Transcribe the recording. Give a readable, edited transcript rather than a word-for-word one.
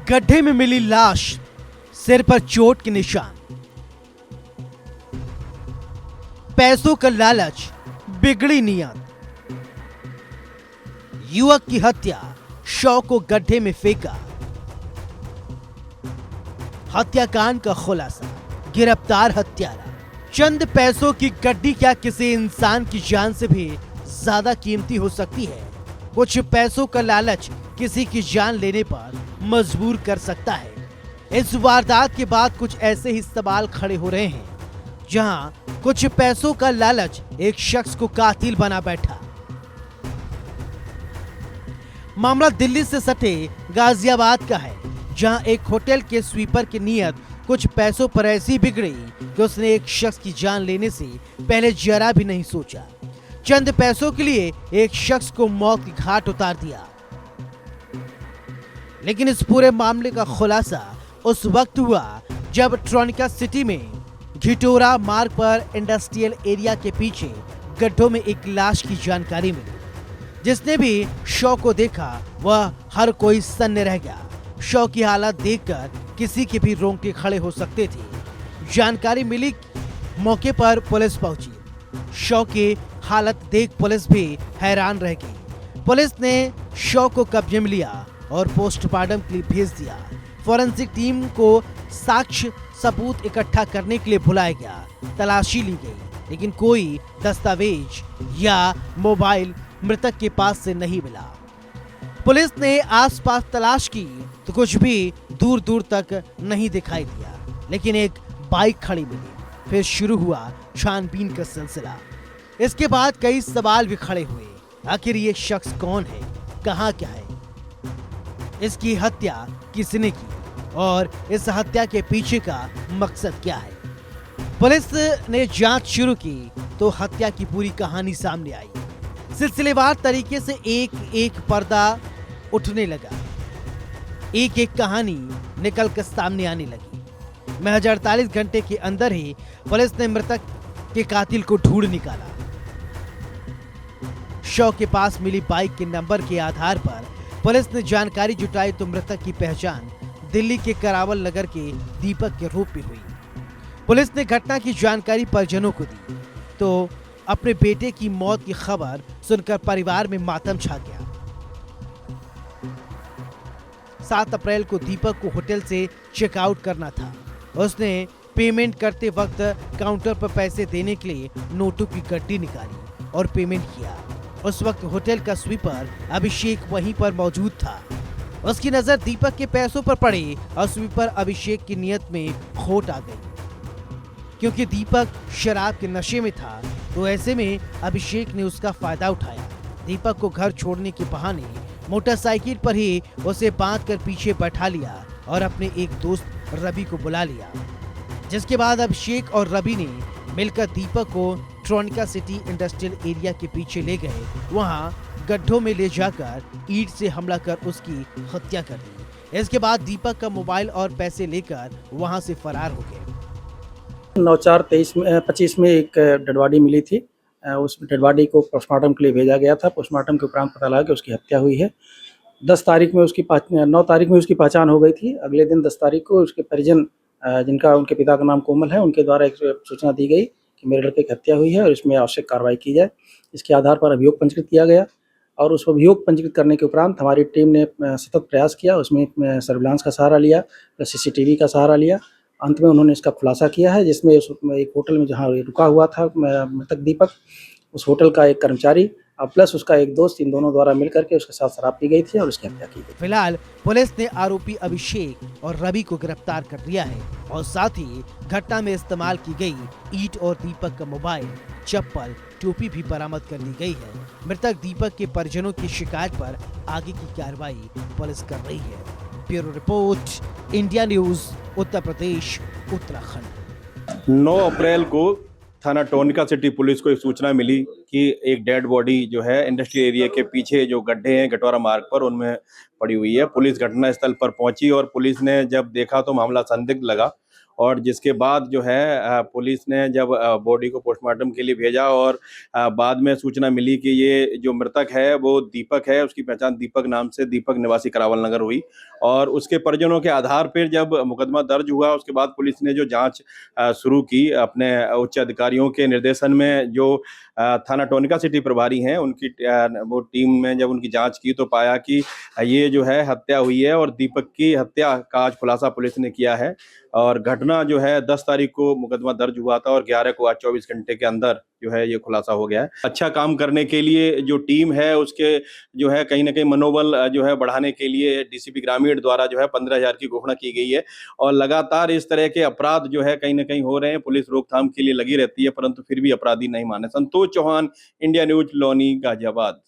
गड्ढे में मिली लाश, सिर पर चोट के निशान। पैसों का लालच, बिगड़ी नीयत। युवक की हत्या, शव को गड्ढे में फेंका। हत्याकांड का खुलासा, गिरफ्तार हत्यारा। चंद पैसों की गड्डी क्या किसी इंसान की जान से भी ज्यादा कीमती हो सकती है? कुछ पैसों का लालच किसी की जान लेने पर मजबूर कर सकता है। इस वारदात के बाद कुछ ऐसे ही सवाल खड़े हो रहे हैं, जहां कुछ पैसों का लालच एक शख्स को कातिल बना बैठा। मामला दिल्ली से सटे गाजियाबाद का है, जहां एक होटल के स्वीपर की नीयत कुछ पैसों पर ऐसी बिगड़ी कि उसने एक शख्स की जान लेने से पहले जरा भी नहीं सोचा। चंद पैसों के लिए एक शख्स को मौत की घाट उतार दिया। लेकिन इस पूरे मामले का खुलासा उस वक्त हुआ जब ट्रोनिका सिटी में घिटोरा मार्ग पर इंडस्ट्रियल एरिया के पीछे गड्ढों में एक लाश की जानकारी मिली। जिसने भी शव को देखा वह हर कोई सन्न रह गया। शव की हालत देखकर किसी के भी रोंगटे खड़े हो सकते थे। जानकारी मिली, मौके पर पुलिस पहुंची। शव की हालत देख पुलिस भी हैरान रह गई। पुलिस ने शव को कब्जे में लिया और पोस्टमार्टम के लिए भेज दिया। फॉरेंसिक टीम को साक्ष्य सबूत इकट्ठा करने के लिए बुलाया गया। तलाशी ली गई, लेकिन कोई दस्तावेज या मोबाइल मृतक के पास से नहीं मिला। पुलिस ने आसपास तलाश की तो कुछ भी दूर दूर तक नहीं दिखाई दिया, लेकिन एक बाइक खड़ी मिली। फिर शुरू हुआ छानबीन का सिलसिला। इसके बाद कई सवाल भी खड़े हुए। आखिर ये शख्स कौन है, कहां क्या है, इसकी हत्या किसने की और इस हत्या के पीछे का मकसद क्या है? पुलिस ने जांच शुरू की तो हत्या की पूरी कहानी सामने आई। सिलसिलेवार तरीके से एक एक पर्दा उठने लगा, एक एक कहानी निकल कर सामने आने लगी। महज 48 घंटे के अंदर ही पुलिस ने मृतक के कातिल को ढूंढ निकाला। शव के पास मिली बाइक के नंबर के आधार पर पुलिस ने जानकारी जुटाई तो मृतक की पहचान दिल्ली के करावल नगर के दीपक के रूप में हुई। पुलिस ने घटना की जानकारी परिजनों को दी तो अपने बेटे की मौत की खबर सुनकर परिवार में मातम छा गया। 7 अप्रैल को दीपक को होटल से चेकआउट करना था। उसने पेमेंट करते वक्त काउंटर पर पैसे देने के लिए नोटों की गड्डी निकाली और पेमेंट किया। उस वक्त होटल का स्वीपर अभिषेक वहीं पर मौजूद था। उसकी नजर दीपक के पैसों पर पड़ी और स्वीपर अभिषेक की नीयत में खोट आ गई। क्योंकि दीपक शराब के नशे में था तो ऐसे में अभिषेक ने उसका फायदा उठाया। दीपक को घर छोड़ने के बहाने मोटरसाइकिल पर ही उसे बांधकर पीछे बैठा लिया और अपने एक दोस्त रवि को बुला लिया। जिसके बाद अभिषेक और रवि ने मिलकर दीपक को ट्रोनिका सिटी इंडस्ट्रियल एरिया के पीछे ले गए। वहां गड्ढों में ले जाकर ईंट से हमला कर उसकी हत्या कर दी। इसके बाद दीपक का मोबाइल और पैसे लेकर वहां से फरार हो गए। 9/4/25 में एक डेड बॉडी मिली थी। उस डेड बॉडी को पोस्टमार्टम के लिए भेजा गया था। पोस्टमार्टम के उपरांत पता लगा कि उसकी हत्या हुई है। 9 तारीख में उसकी पहचान हो गई थी। अगले दिन 10 तारीख को उसके परिजन, जिनका उनके पिता का नाम कोमल है, उनके द्वारा एक सूचना दी गई कि मेरे लड़के की हत्या हुई है और इसमें आवश्यक कार्रवाई की जाए। इसके आधार पर अभियोग पंजीकृत किया गया और उस अभियोग पंजीकृत करने के उपरांत हमारी टीम ने सतत प्रयास किया। उसमें सर्विलांस का सहारा लिया, CCTV का सहारा लिया। अंत में उन्होंने इसका खुलासा किया है, जिसमें एक होटल में जहाँ रुका हुआ था मृतक दीपक, उस होटल का एक कर्मचारी प्लस उसका एक दोस्त, इन दोनों द्वारा मिलकर के उसके साथ शराब पी गई थी और उसकी हत्या की गई। फिलहाल पुलिस ने आरोपी अभिषेक और रवि को गिरफ्तार कर लिया है और साथ ही घटना में इस्तेमाल की गई ईंट और दीपक का मोबाइल, चप्पल, टोपी भी बरामद कर ली गई है। मृतक दीपक के परिजनों की शिकायत पर आगे की कार्रवाई पुलिस कर रही है। Bureau report, India news, Uttar Pradesh, Uttarakhand. 9 अप्रैल को थाना ट्रोनिका सिटी पुलिस को एक सूचना मिली कि एक डेड बॉडी जो है इंडस्ट्रियल एरिया के पीछे जो गड्ढे हैं घटोरा मार्ग पर, उनमें पड़ी हुई है। पुलिस घटनास्थल पर पहुंची और पुलिस ने जब देखा तो मामला संदिग्ध लगा और जिसके बाद जो है पुलिस ने जब बॉडी को पोस्टमार्टम के लिए भेजा और बाद में सूचना मिली कि ये जो मृतक है वो दीपक है, उसकी पहचान दीपक नाम से दीपक निवासी करावल नगर हुई। और उसके परिजनों के आधार पर जब मुकदमा दर्ज हुआ उसके बाद पुलिस ने जो जांच शुरू की अपने उच्च अधिकारियों के निर्देशन में, जो थाना टोनका सिटी प्रभारी हैं उनकी वो टीम में जब उनकी जांच की तो पाया कि ये जो है हत्या हुई है और दीपक की हत्या का आज खुलासा पुलिस ने किया है। और घटना जो है 10 तारीख को मुकदमा दर्ज हुआ था और 11 को आज 24 घंटे के अंदर जो है ये खुलासा हो गया है। अच्छा काम करने के लिए जो टीम है उसके जो है कहीं न कहीं मनोबल जो है बढ़ाने के लिए डीसीपी ग्रामीण द्वारा जो है 15,000 की घोषणा की गई है। और लगातार इस तरह के अपराध जो है कहीं न कहीं हो रहे हैं, पुलिस रोकथाम के लिए लगी रहती है परंतु फिर भी अपराधी नहीं माने। Santosh Chauhan, India news, लौनी, Ghaziabad.